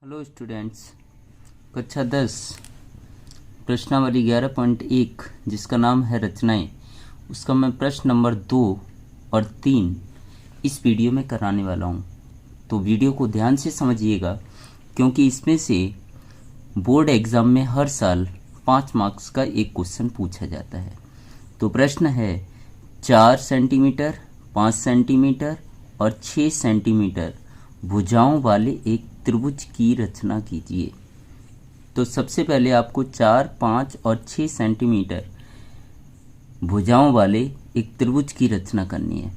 Hello students, कक्षा 10 प्रश्नावली 11.1 जिसका नाम है रचनाएं, उसका मैं प्रश्न नंबर 2 और 3 इस वीडियो में कराने वाला हूं। तो वीडियो को ध्यान से समझिएगा, क्योंकि इसमें से बोर्ड एग्ज़ाम में हर साल 5 मार्क्स का एक क्वेश्चन पूछा जाता है। तो प्रश्न है 4 सेंटीमीटर, 5 सेंटीमीटर और 6 सेंटीमीटर भुजाओं वाले एक त्रिभुज की रचना कीजिए। तो सबसे पहले आपको 4, 5 और 6 सेंटीमीटर भुजाओं वाले एक त्रिभुज की रचना करनी है।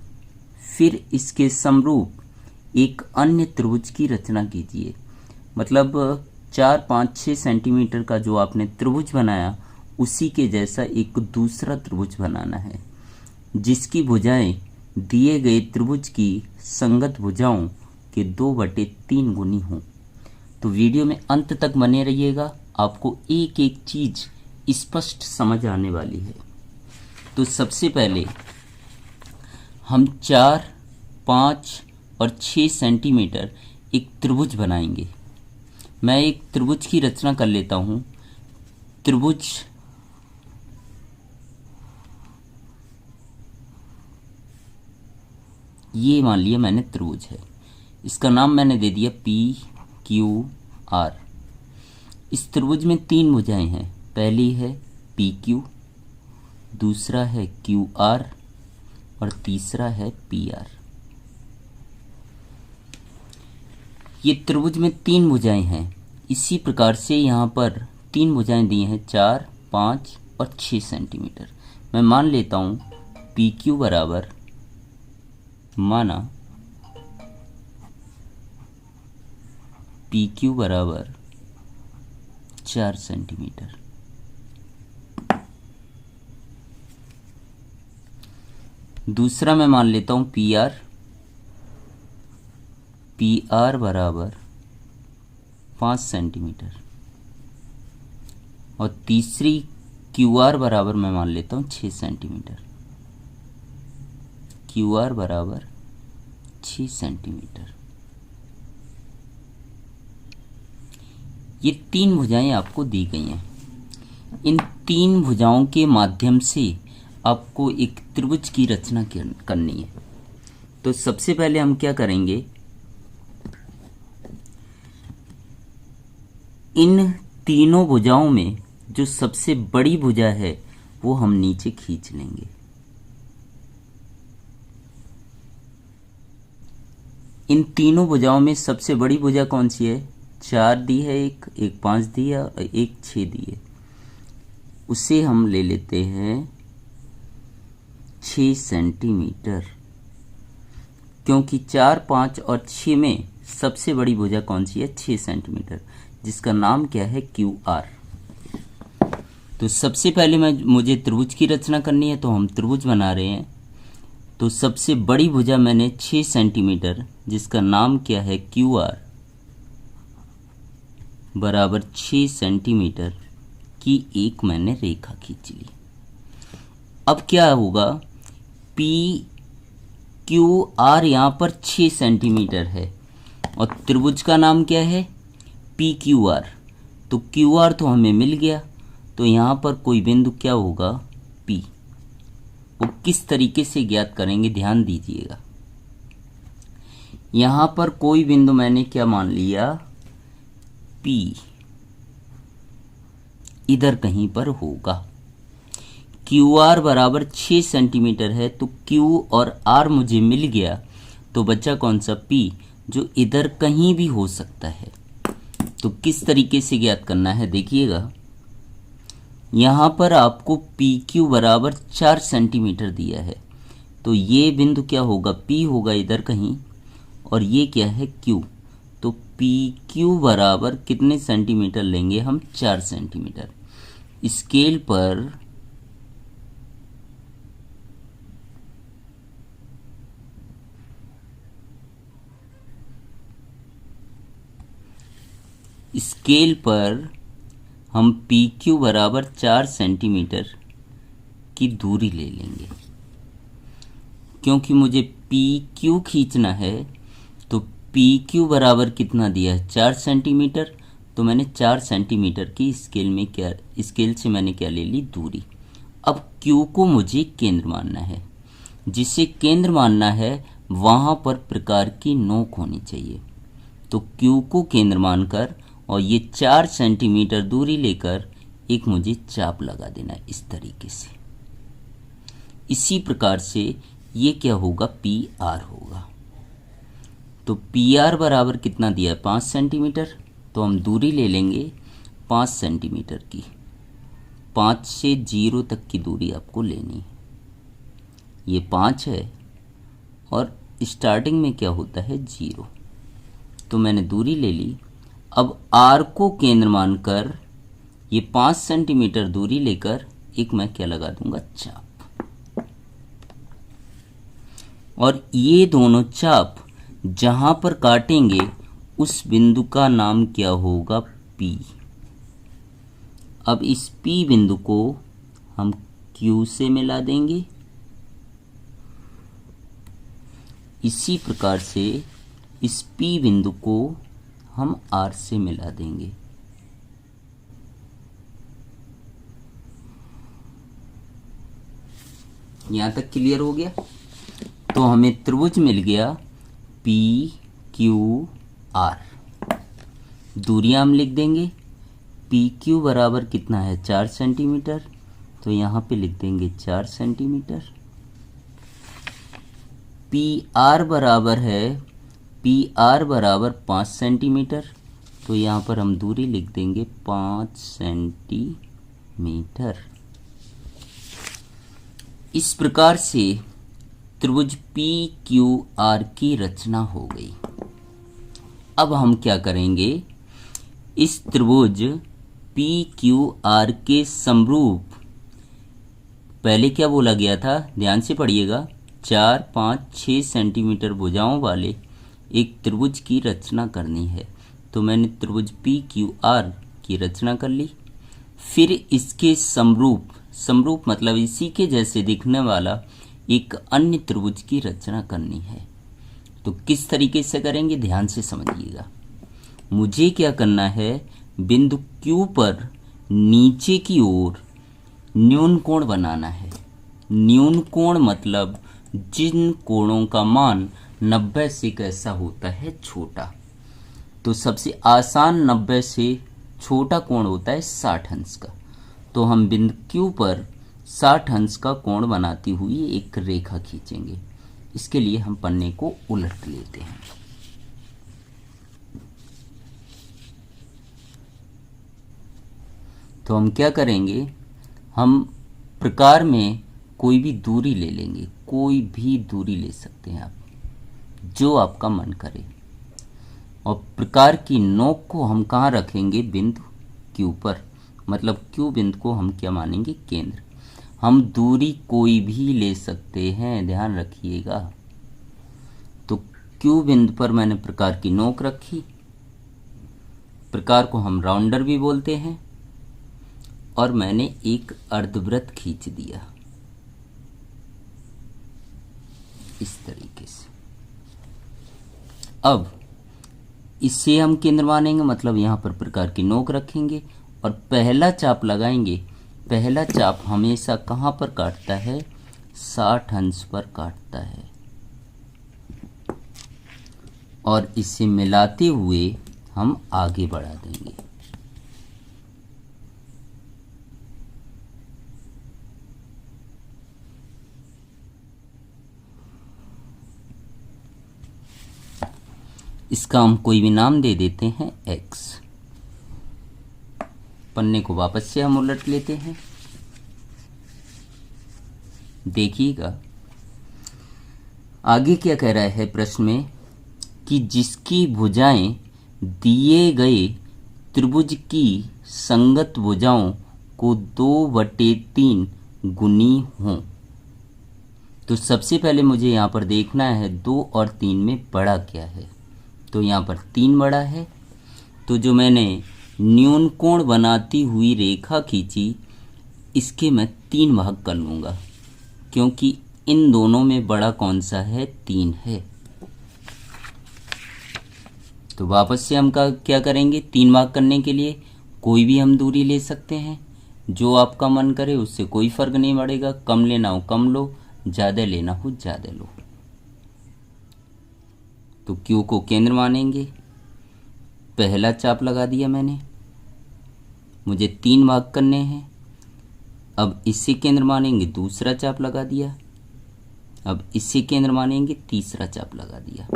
फिर इसके समरूप एक अन्य त्रिभुज की रचना कीजिए। मतलब 4, 5, 6 सेंटीमीटर का जो आपने त्रिभुज बनाया, उसी के जैसा एक दूसरा त्रिभुज बनाना है, जिसकी भुजाएं दिए गए त्रिभुज की संगत भुजाओं के 2/3 गुनी हों। तो वीडियो में अंत तक बने रहिएगा, आपको एक एक चीज स्पष्ट समझ आने वाली है। तो सबसे पहले हम 4, 5 और 6 सेंटीमीटर एक त्रिभुज बनाएंगे। मैं एक त्रिभुज की रचना कर लेता हूं। त्रिभुज ये मान लिया मैंने त्रिभुज है, इसका नाम मैंने दे दिया PQR। इस त्रिभुज में 3 भुजाएं हैं। पहली है PQ, दूसरा है QR और तीसरा है PR। ये त्रिभुज में 3 भुजाएं हैं। इसी प्रकार से यहाँ पर 3 भुजाएं दी हैं, 4, 5 और 6 सेंटीमीटर। मैं मान लेता हूँ PQ बराबर, माना PQ बराबर 4 सेंटीमीटर। दूसरा मैं मान लेता हूं PR बराबर 5 सेंटीमीटर। और तीसरी QR बराबर मैं मान लेता हूं 6 सेंटीमीटर। QR बराबर 6 सेंटीमीटर। ये 3 भुजाएं आपको दी गई हैं। इन 3 भुजाओं के माध्यम से आपको एक त्रिभुज की रचना करनी है। तो सबसे पहले हम क्या करेंगे, इन तीनों भुजाओं में जो सबसे बड़ी भुजा है वो हम नीचे खींच लेंगे। इन तीनों भुजाओं में सबसे बड़ी भुजा कौन सी है? 4 दी है, एक 5 दी है और एक 6 दी है। उसे हम ले लेते हैं 6 सेंटीमीटर, क्योंकि 4, 5 और 6 में सबसे बड़ी भुजा कौन सी है? 6 सेंटीमीटर, जिसका नाम क्या है? QR। तो सबसे पहले मुझे त्रिभुज की रचना करनी है, तो हम त्रिभुज बना रहे हैं। तो सबसे बड़ी भुजा मैंने 6 सेंटीमीटर, जिसका नाम क्या है? QR बराबर 6 सेंटीमीटर की एक मैंने रेखा खींच ली। अब क्या होगा, PQR यहाँ पर 6 सेंटीमीटर है और त्रिभुज का नाम क्या है? PQR। तो QR तो हमें मिल गया, तो यहाँ पर कोई बिंदु क्या होगा? P। वो किस तरीके से ज्ञात करेंगे, ध्यान दीजिएगा। यहाँ पर कोई बिंदु मैंने क्या मान लिया? P इधर कहीं पर होगा। QR बराबर 6 सेंटीमीटर है, तो Q और R मुझे मिल गया, तो बचा कौन सा? P, जो इधर कहीं भी हो सकता है। तो किस तरीके से ज्ञात करना है, देखिएगा। यहाँ पर आपको PQ बराबर 4 सेंटीमीटर दिया है, तो ये बिंदु क्या होगा? P होगा इधर कहीं, और ये क्या है? Q। तो PQ बराबर कितने सेंटीमीटर लेंगे हम? 4 सेंटीमीटर। स्केल पर हम PQ बराबर 4 सेंटीमीटर की दूरी ले लेंगे। क्योंकि मुझे PQ खींचना है, तो पी क्यू बराबर कितना दिया है 4 सेंटीमीटर, तो मैंने 4 सेंटीमीटर की स्केल से मैंने क्या ले ली, दूरी। अब क्यू को मुझे केंद्र मानना है, जिसे केंद्र मानना है वहाँ पर प्रकार की नोक होनी चाहिए। तो क्यू को केंद्र मानकर और ये 4 सेंटीमीटर दूरी लेकर एक मुझे चाप लगा देना है इस तरीके से। इसी प्रकार से ये क्या होगा, पी आर होगा। तो पी आर बराबर कितना दिया है 5 सेंटीमीटर, तो हम दूरी ले लेंगे 5 सेंटीमीटर की। 5 से 0 तक की दूरी आपको लेनी है। ये 5 है और स्टार्टिंग में क्या होता है 0, तो मैंने दूरी ले ली। अब आर को केंद्र मानकर ये 5 सेंटीमीटर दूरी लेकर एक मैं क्या लगा दूंगा, चाप। और ये दोनों चाप जहां पर काटेंगे उस बिंदु का नाम क्या होगा, P। अब इस P बिंदु को हम Q से मिला देंगे। इसी प्रकार से इस P बिंदु को हम R से मिला देंगे। यहां तक क्लियर हो गया। तो हमें त्रिभुज मिल गया पी क्यू आर। दूरियां हम लिख देंगे। पी क्यू बराबर कितना है 4 सेंटीमीटर, तो यहाँ पे लिख देंगे 4 सेंटीमीटर। पी आर बराबर है, पी आर बराबर 5 सेंटीमीटर, तो यहाँ पर हम दूरी लिख देंगे 5 सेंटीमीटर। इस प्रकार से त्रिभुज पी क्यू आर की रचना हो गई। अब हम क्या करेंगे, इस त्रिभुज पी क्यू आर के समरूप, पहले क्या बोला गया था, ध्यान से पढ़िएगा, 4, 5, 6 सेंटीमीटर भुजाओं वाले एक त्रिभुज की रचना करनी है। तो मैंने त्रिभुज पी क्यू आर की रचना कर ली। फिर इसके समरूप, समरूप मतलब इसी के जैसे दिखने वाला एक अन्य त्रिभुज की रचना करनी है। तो किस तरीके से करेंगे, ध्यान से समझिएगा। मुझे क्या करना है, बिंदु Q पर नीचे की ओर न्यून कोण बनाना है। न्यून कोण मतलब जिन कोणों का मान 90 से कैसा होता है, छोटा। तो सबसे आसान 90 से छोटा कोण होता है 60 अंश का। तो हम बिंदु Q पर 60 अंश का कोण बनाती हुई एक रेखा खींचेंगे। इसके लिए हम पन्ने को उलट लेते हैं। तो हम क्या करेंगे, हम प्रकार में कोई भी दूरी ले लेंगे, कोई भी दूरी ले सकते हैं आप, जो आपका मन करे। और प्रकार की नोक को हम कहाँ रखेंगे, बिंदु Q पर, मतलब Q बिंदु को हम क्या मानेंगे, केंद्र। हम दूरी कोई भी ले सकते हैं, ध्यान रखिएगा। तो Q बिंदु पर मैंने प्रकार की नोक रखी। प्रकार को हम राउंडर भी बोलते हैं। और मैंने एक अर्धवृत्त खींच दिया इस तरीके से। अब इससे हम केंद्र मानेंगे, मतलब यहाँ पर प्रकार की नोक रखेंगे और पहला चाप लगाएंगे। पहला चाप हमेशा कहाँ पर काटता है, 60 अंश पर काटता है। और इसे मिलाते हुए हम आगे बढ़ा देंगे। इसका हम कोई भी नाम दे देते हैं x। पन्ने को वापस से हम उलट लेते हैं। देखिएगा आगे क्या कह रहा है प्रश्न में, कि जिसकी भुजाएं दिए गए त्रिभुज की संगत भुजाओं को 2/3 गुनी हों। तो सबसे पहले मुझे यहाँ पर देखना है 2 और 3 में बड़ा क्या है। तो यहाँ पर 3 बड़ा है। तो जो मैंने न्यून कोण बनाती हुई रेखा खींची, इसके मैं 3 भाग कर लूँगा, क्योंकि इन दोनों में बड़ा कौन सा है, 3 है। तो वापस से हम क्या करेंगे, 3 भाग करने के लिए कोई भी हम दूरी ले सकते हैं, जो आपका मन करे, उससे कोई फर्क नहीं पड़ेगा। कम लेना हो कम लो, ज़्यादा लेना हो ज़्यादा लो। तो Q को केंद्र मानेंगे, पहला चाप लगा दिया मैंने, मुझे 3 भाग करने हैं। अब इससे केंद्र मानेंगे, दूसरा चाप लगा दिया। अब इससे केंद्र मानेंगे, तीसरा चाप लगा दिया।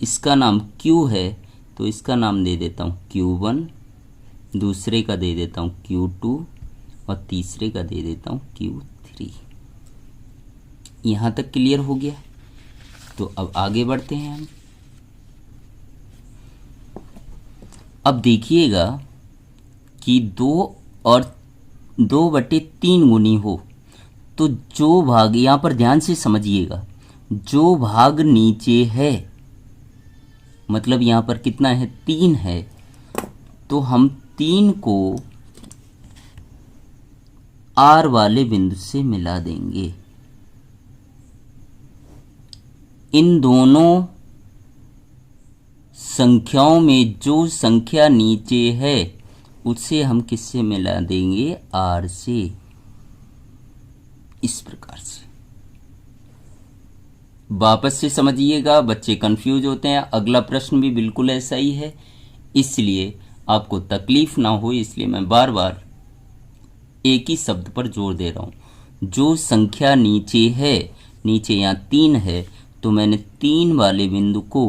इसका नाम Q है तो इसका नाम दे देता हूँ Q1, दूसरे का दे देता हूँ Q2 और तीसरे का दे देता हूँ Q3। यहाँ तक क्लियर हो गया। तो अब आगे बढ़ते हैं हम। अब देखिएगा कि 2 और 2/3 गुनी हो तो जो भाग, यहाँ पर ध्यान से समझिएगा, जो भाग नीचे है, मतलब यहाँ पर कितना है, 3 है, तो हम 3 को R वाले बिंदु से मिला देंगे। इन दोनों संख्याओं में जो संख्या नीचे है उसे हम किससे मिला देंगे, R से। इस प्रकार से वापस से समझिएगा, बच्चे कंफ्यूज होते हैं। अगला प्रश्न भी बिल्कुल ऐसा ही है, इसलिए आपको तकलीफ ना हो, इसलिए मैं बार बार एक ही शब्द पर जोर दे रहा हूं। जो संख्या नीचे है, नीचे यहाँ 3 है, तो मैंने 3 वाले बिंदु को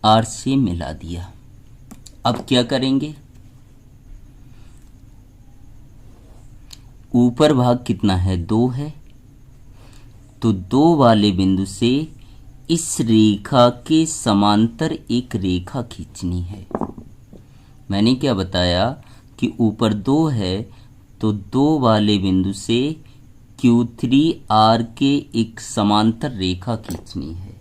R से मिला दिया। अब क्या करेंगे, ऊपर भाग कितना है, 2 है, तो 2 वाले बिंदु से इस रेखा के समांतर एक रेखा खींचनी है। मैंने क्या बताया कि ऊपर 2 है तो 2 वाले बिंदु से Q3R के एक समांतर रेखा खींचनी है।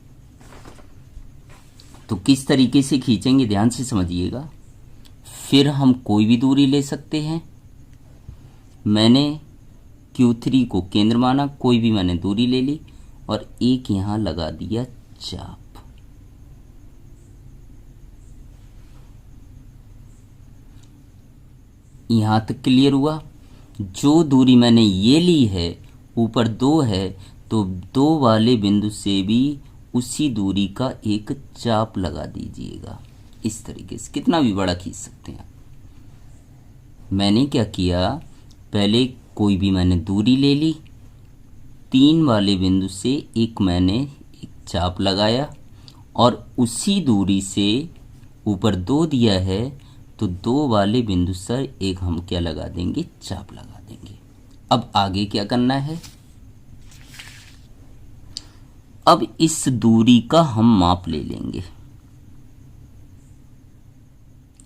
तो किस तरीके से खींचेंगे, ध्यान से समझिएगा। फिर हम कोई भी दूरी ले सकते हैं। मैंने Q3 को केंद्र माना, कोई भी मैंने दूरी ले ली और एक यहां लगा दिया चाप। यहां तक क्लियर हुआ। जो दूरी मैंने ये ली है, ऊपर 2 है, तो 2 वाले बिंदु से भी उसी दूरी का एक चाप लगा दीजिएगा। इस तरीके से कितना भी बड़ा खींच सकते हैं। मैंने क्या किया, पहले कोई भी मैंने दूरी ले ली, 3 वाले बिंदु से एक मैंने एक चाप लगाया और उसी दूरी से ऊपर 2 दिया है तो 2 वाले बिंदु से एक हम क्या लगा देंगे, चाप लगा देंगे। अब आगे क्या करना है, अब इस दूरी का हम माप ले लेंगे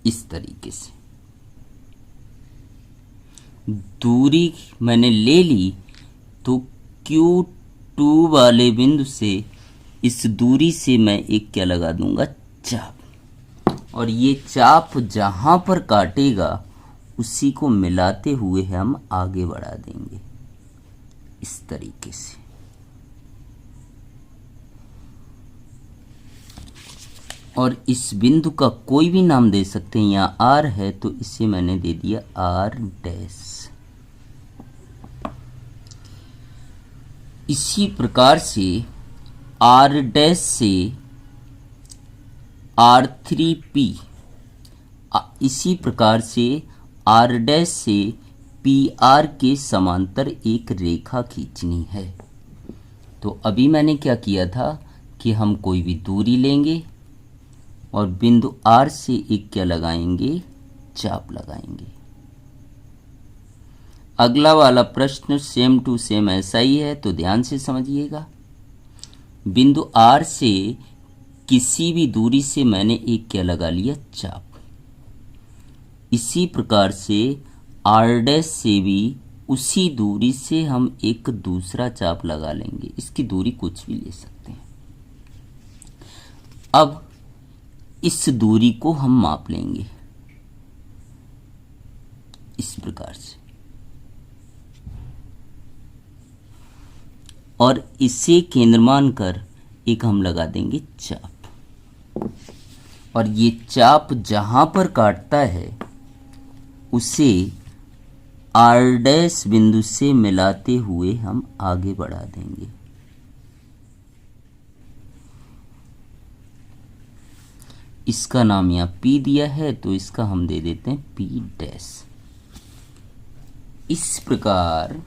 इस तरीके से। दूरी मैंने ले ली तो Q2 वाले बिंदु से इस दूरी से मैं एक क्या लगा दूंगा, चाप। और ये चाप जहां पर काटेगा उसी को मिलाते हुए हम आगे बढ़ा देंगे इस तरीके से। और इस बिंदु का कोई भी नाम दे सकते हैं। यहाँ R है तो इसे मैंने दे दिया R डैश। इसी प्रकार से R डैश से R3P, इसी प्रकार से R डैश से PR के समांतर एक रेखा खींचनी है। तो अभी मैंने क्या किया था कि हम कोई भी दूरी लेंगे और बिंदु R से एक क्या लगाएंगे, चाप लगाएंगे। अगला वाला प्रश्न सेम टू सेम ऐसा ही है, तो ध्यान से समझिएगा। बिंदु R से किसी भी दूरी से मैंने एक क्या लगा लिया, चाप। इसी प्रकार से R डैश से भी उसी दूरी से हम एक दूसरा चाप लगा लेंगे। इसकी दूरी कुछ भी ले सकते हैं। अब इस दूरी को हम माप लेंगे इस प्रकार से और इसे केंद्र मानकर एक हम लगा देंगे चाप। और ये चाप जहां पर काटता है उसे आर डैश बिंदु से मिलाते हुए हम आगे बढ़ा देंगे। इसका नाम यहाँ P दिया है तो इसका हम दे देते हैं P डैश। इस प्रकार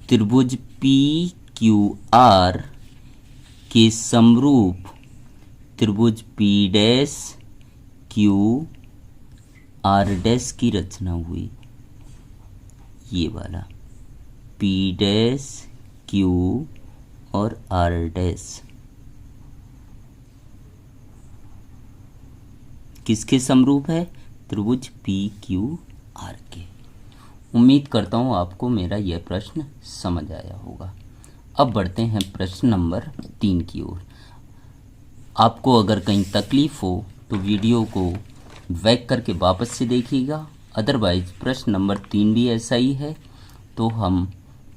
त्रिभुज PQR के समरूप त्रिभुज P dash Q R dash की रचना हुई। ये वाला P डैश Q और R डैश किसके समरूप है? त्रिभुज PQR के। उम्मीद करता हूँ आपको मेरा यह प्रश्न समझ आया होगा। अब बढ़ते हैं प्रश्न नंबर 3 की ओर। आपको अगर कहीं तकलीफ हो तो वीडियो को बैक करके वापस से देखिएगा, अदरवाइज प्रश्न नंबर 3 भी ऐसा ही है। तो हम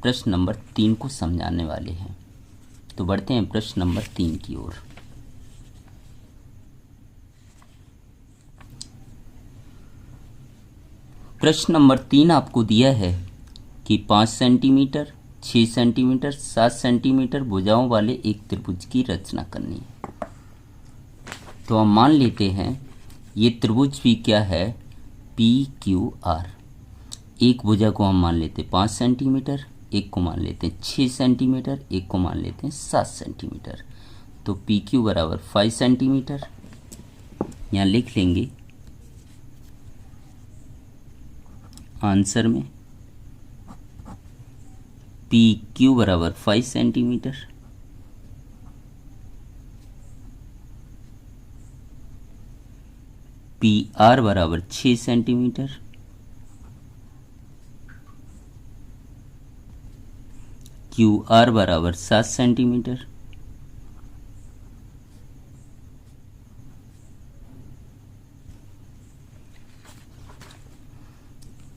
प्रश्न नंबर 3 को समझाने वाले हैं। तो बढ़ते हैं प्रश्न नंबर 3 की ओर। प्रश्न नंबर 3 आपको दिया है कि 5 सेंटीमीटर, 6 सेंटीमीटर, 7 सेंटीमीटर भुजाओं वाले एक त्रिभुज की रचना करनी है। तो हम मान लेते हैं ये त्रिभुज भी क्या है? PQR। एक भुजा को हम मान लेते हैं 5 सेंटीमीटर, एक को मान लेते हैं 6 सेंटीमीटर, एक को मान लेते हैं 7 सेंटीमीटर। तो PQ बराबर 5 सेंटीमीटर यहाँ लिख लेंगे आंसर में। PQ बराबर 5 सेंटीमीटर, PR बराबर 6 सेंटीमीटर, QR बराबर 7 सेंटीमीटर,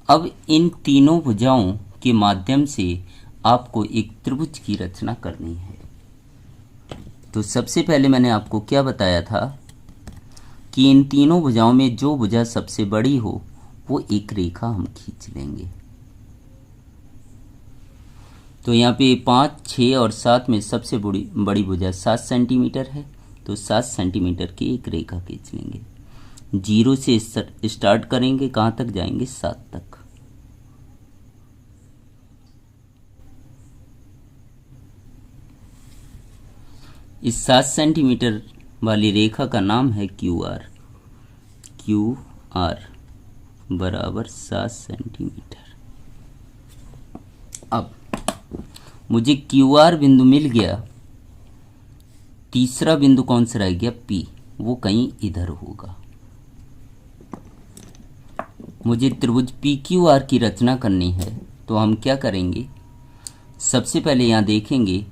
अब इन तीनों भुजाओं के माध्यम से आपको एक त्रिभुज की रचना करनी है। तो सबसे पहले मैंने आपको क्या बताया था कि इन तीनों भुजाओं में जो भुजा सबसे बड़ी हो वो एक रेखा हम खींच लेंगे। तो यहाँ पे 5, 6 और 7 में सबसे बड़ी भुजा 7 सेंटीमीटर है। तो 7 सेंटीमीटर की एक रेखा खींच लेंगे। 0 से स्टार्ट करेंगे, कहाँ तक जाएंगे? 7 तक। इस 7 सेंटीमीटर वाली रेखा का नाम है QR। QR बराबर 7 सेंटीमीटर। अब मुझे QR बिंदु मिल गया। तीसरा बिंदु कौन सा रह गया? P। वो कहीं इधर होगा। मुझे त्रिभुज PQR की रचना करनी है तो हम क्या करेंगे? सबसे पहले यहाँ देखेंगे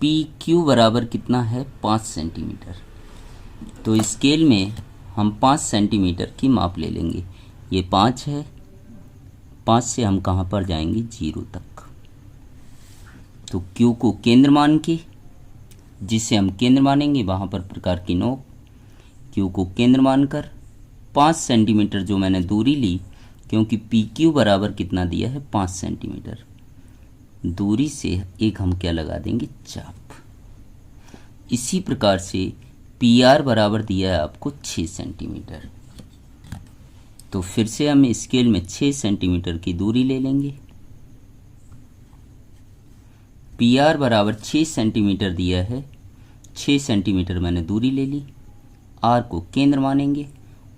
PQ बराबर कितना है? 5 सेंटीमीटर। तो स्केल में हम 5 सेंटीमीटर की माप ले लेंगे। ये 5 है, 5 से हम कहाँ पर जाएंगे? 0 तक। तो Q को केंद्र मान के, जिसे हम केंद्र मानेंगे वहाँ पर प्रकार की नोक, Q को केंद्र मानकर 5 सेंटीमीटर जो मैंने दूरी ली, क्योंकि PQ बराबर कितना दिया है? 5 सेंटीमीटर। दूरी से एक हम क्या लगा देंगे? चाप। इसी प्रकार से PR बराबर दिया है आपको 6 सेंटीमीटर। तो फिर से हम स्केल में 6 सेंटीमीटर की दूरी ले लेंगे। PR बराबर 6 सेंटीमीटर दिया है, 6 सेंटीमीटर मैंने दूरी ले ली। R को केंद्र मानेंगे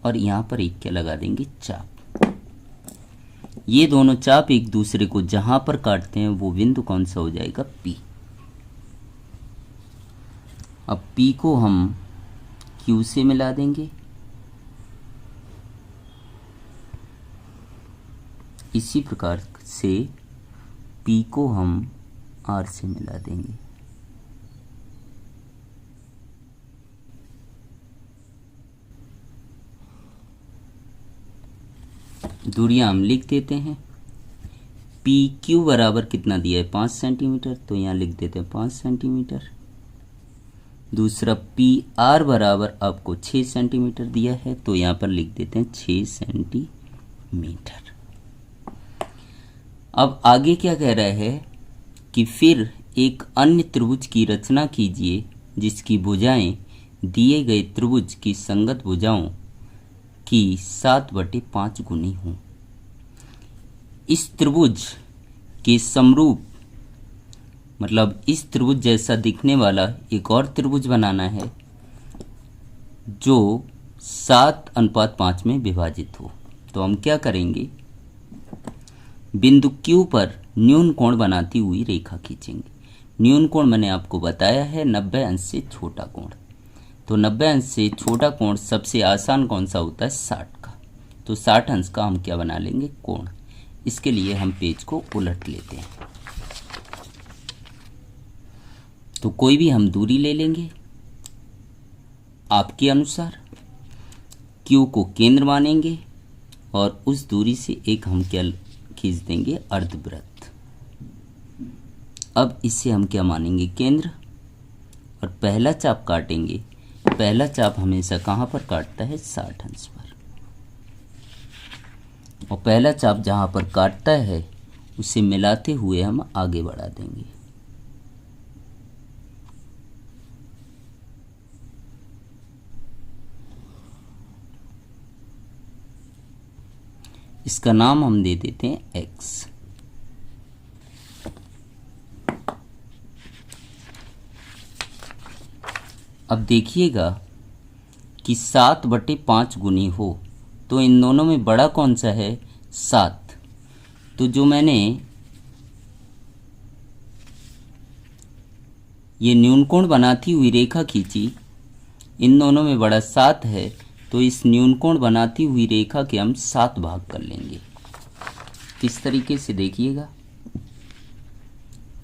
और यहाँ पर एक क्या लगा देंगे? चाप। ये दोनों चाप एक दूसरे को जहां पर काटते हैं वो बिंदु कौन सा हो जाएगा? P। अब P को हम Q से मिला देंगे। इसी प्रकार से P को हम R से मिला देंगे। दूरियां हम लिख देते हैं। PQ बराबर कितना दिया है? 5 सेंटीमीटर। तो यहाँ लिख देते हैं 5 सेंटीमीटर। दूसरा पी आर बराबर आपको 6 सेंटीमीटर दिया है, तो यहाँ पर लिख देते हैं 6 सेंटीमीटर। अब आगे क्या कह रहा है कि फिर एक अन्य त्रिभुज की रचना कीजिए जिसकी भुजाएं दिए गए त्रिभुज की संगत भुजाओं की 7/5 गुनी हों। इस त्रिभुज के समरूप, मतलब इस त्रिभुज जैसा दिखने वाला एक और त्रिभुज बनाना है जो 7:5 में विभाजित हो। तो हम क्या करेंगे, बिंदु Q पर न्यून कोण बनाती हुई रेखा खींचेंगे। न्यून कोण मैंने आपको बताया है 90 अंश से छोटा कोण। तो 90 अंश से छोटा कोण सबसे आसान कौन सा होता है, 60 का। तो 60 अंश का हम क्या बना लेंगे, कोण। इसके लिए हम पेज को उलट लेते हैं। तो कोई भी हम दूरी ले लेंगे आपके अनुसार, Q को केंद्र मानेंगे और उस दूरी से एक हम क्या खींच देंगे, अर्धवृत्त। अब इसे हम क्या मानेंगे, केंद्र, और पहला चाप काटेंगे। पहला चाप हमेशा कहाँ पर काटता है, 60 अंश पर। और पहला चाप जहाँ पर काटता है उसे मिलाते हुए हम आगे बढ़ा देंगे। इसका नाम हम दे देते हैं x। अब देखिएगा कि 7/5 गुनी हो, तो इन दोनों में बड़ा कौन सा है, 7। तो जो मैंने ये न्यूनकोण बनाती हुई रेखा खींची, इन दोनों में बड़ा 7 है, तो इस न्यूनकोण बनाती हुई रेखा के हम 7 भाग कर लेंगे। किस तरीके से, देखिएगा।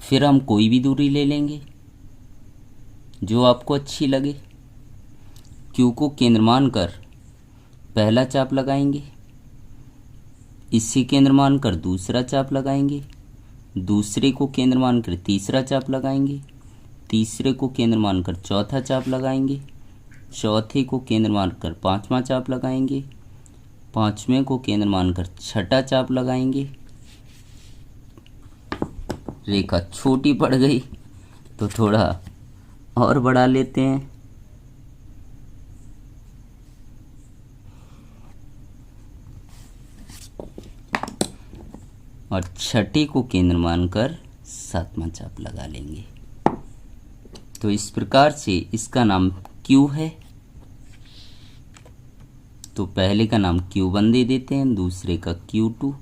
फिर हम कोई भी दूरी ले लेंगे जो आपको अच्छी लगे। Q को केंद्र मानकर पहला चाप लगाएंगे, इसे केंद्र मानकर दूसरा चाप लगाएंगे, दूसरे को केंद्र मानकर तीसरा चाप लगाएंगे, तीसरे को केंद्र मानकर चौथा चाप लगाएंगे, चौथे को केंद्र मानकर पांचवा चाप लगाएंगे, पांचवें को केंद्र मानकर छठा चाप लगाएंगे। रेखा छोटी पड़ गई तो थोड़ा और बढ़ा लेते हैं। और छठे को केंद्र मानकर 7वां चाप लगा लेंगे। तो इस प्रकार से इसका नाम Q है। तो पहले का नाम Q1 दे देते हैं, दूसरे का Q2,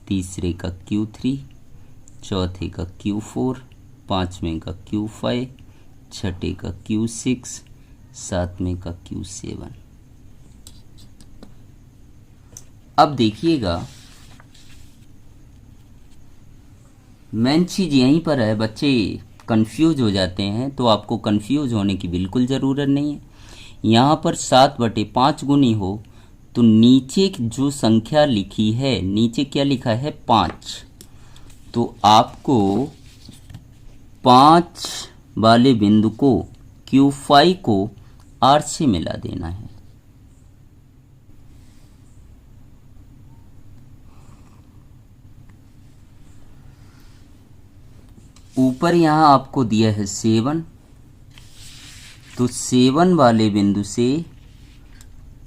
तीसरे का Q3, चौथे का Q4, पांचवें का Q5, छठे का Q6, सातवें का Q7। अब देखिएगा, मेन चीज यहीं पर है। बच्चे कंफ्यूज हो जाते हैं, तो आपको कंफ्यूज होने की बिल्कुल ज़रूरत नहीं है। यहाँ पर 7/5 गुनी हो, तो नीचे जो संख्या लिखी है, नीचे क्या लिखा है, 5। तो आपको 5 वाले बिंदु को Q5 को R से मिला देना है। ऊपर यहाँ आपको दिया है 7, तो 7 वाले बिंदु से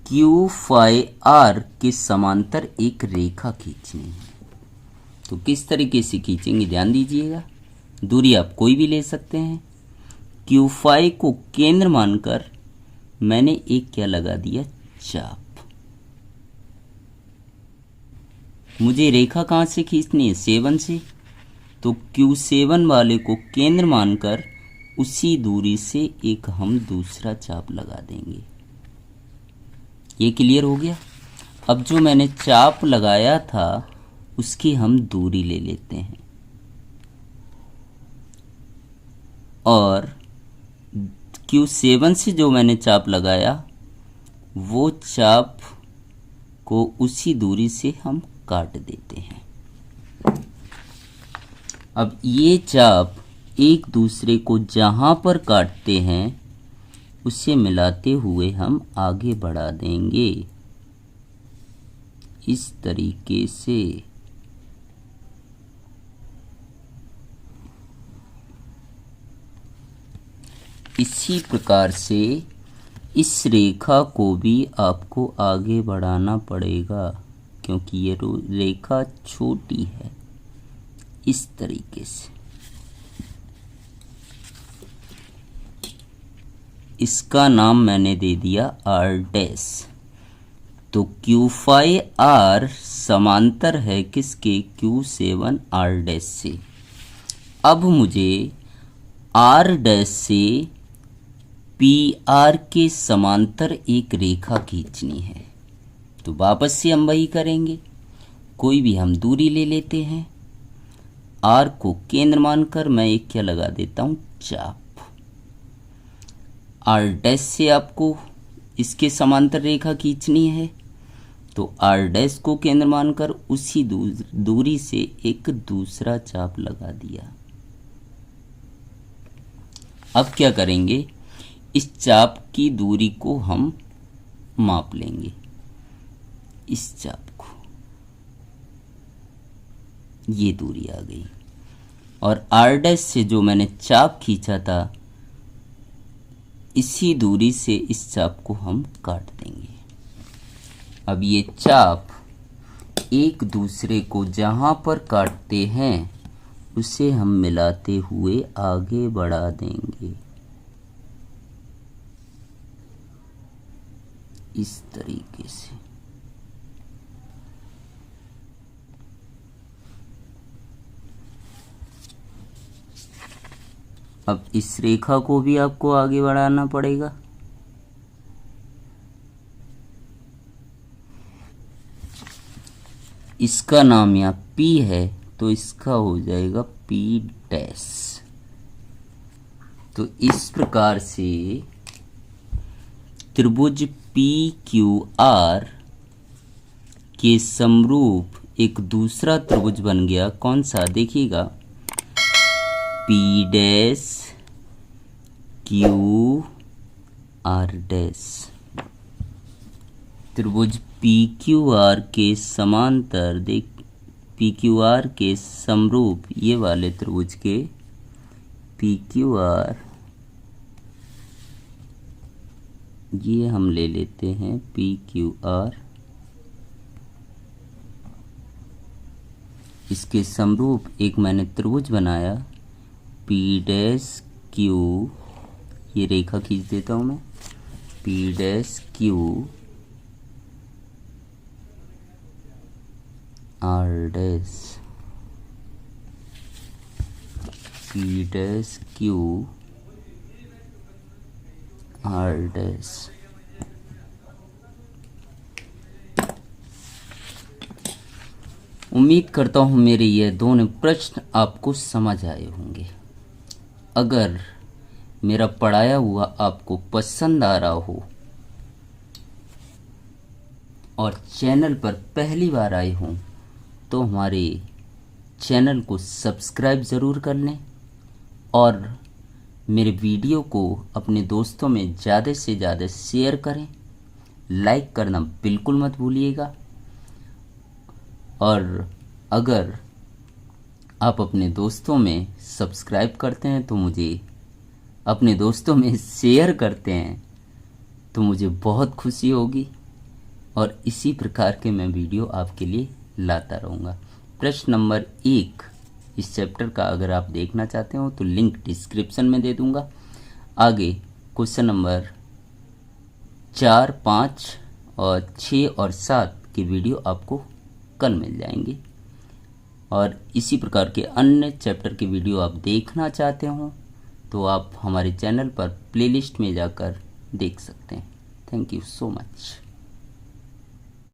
Q5R के समांतर एक रेखा खींचनी है। तो किस तरीके से खींचेंगे, ध्यान दीजिएगा। दूरी आप कोई भी ले सकते हैं। Q5 को केंद्र मानकर मैंने एक क्या लगा दिया, चाप। मुझे रेखा कहाँ से खींचनी है, 7 से। तो Q7 वाले को केंद्र मानकर उसी दूरी से एक हम दूसरा चाप लगा देंगे। ये क्लियर हो गया। अब जो मैंने चाप लगाया था उसकी हम दूरी ले लेते हैं, और Q7 से जो मैंने चाप लगाया वो चाप को उसी दूरी से हम काट देते हैं। अब ये चाप एक दूसरे को जहाँ पर काटते हैं उसे मिलाते हुए हम आगे बढ़ा देंगे इस तरीके से। इसी प्रकार से इस रेखा को भी आपको आगे बढ़ाना पड़ेगा क्योंकि ये रेखा छोटी है। इस तरीके से इसका नाम मैंने दे दिया आर डैश। तो Q5 R समांतर है किसके, Q7 R डैश से। अब मुझे R डैश से PR के समांतर एक रेखा खींचनी है। तो वापस से हम वही करेंगे, कोई भी हम दूरी ले लेते हैं। R को केंद्र मानकर मैं एक क्या लगा देता हूं, चाप। R डैश से आपको इसके समांतर रेखा खींचनी है, तो R डैश को केंद्र मानकर उसी दूरी से एक दूसरा चाप लगा दिया। अब क्या करेंगे, इस चाप की दूरी को हम माप लेंगे, इस चाप को, ये दूरी आ गई। और R डैश से जो मैंने चाप खींचा था, इसी दूरी से इस चाप को हम काट देंगे। अब ये चाप एक दूसरे को जहां पर काटते हैं उसे हम मिलाते हुए आगे बढ़ा देंगे इस तरीके से। अब इस रेखा को भी आपको आगे बढ़ाना पड़ेगा। इसका नाम यहाँ P है तो इसका हो जाएगा P डैश। तो इस प्रकार से त्रिभुज PQR के समरूप एक दूसरा त्रिभुज बन गया। कौन सा, देखिएगा, P डैश QR डैश। त्रिभुज PQR के समांतर, देख, PQR के समरूप ये वाले त्रिभुज के PQR, ये हम ले लेते हैं PQR, इसके समरूप एक मैंने त्रिभुज बनाया P डैश Q, ये रेखा खींच देता हूं मैं, P dash Q R dash, P dash Q R dash. उम्मीद करता हूं मेरे ये दोनों प्रश्न आपको समझ आए होंगे। अगर मेरा पढ़ाया हुआ आपको पसंद आ रहा हो और चैनल पर पहली बार आए हों तो हमारे चैनल को सब्सक्राइब ज़रूर कर लें और मेरे वीडियो को अपने दोस्तों में ज़्यादा से ज़्यादा शेयर करें। लाइक करना बिल्कुल मत भूलिएगा। और अगर आप अपने दोस्तों में सब्सक्राइब करते हैं तो मुझे, अपने दोस्तों में शेयर करते हैं तो मुझे बहुत खुशी होगी और इसी प्रकार के मैं वीडियो आपके लिए लाता रहूँगा। प्रश्न नंबर 1 इस चैप्टर का अगर आप देखना चाहते हो तो लिंक डिस्क्रिप्शन में दे दूँगा। आगे क्वेश्चन नंबर 4, 5 और 6 और 7 के वीडियो आपको कल मिल जाएंगे। और इसी प्रकार के अन्य चैप्टर के वीडियो आप देखना चाहते हो तो आप हमारे चैनल पर प्लेलिस्ट में जाकर देख सकते हैं। Thank you so much.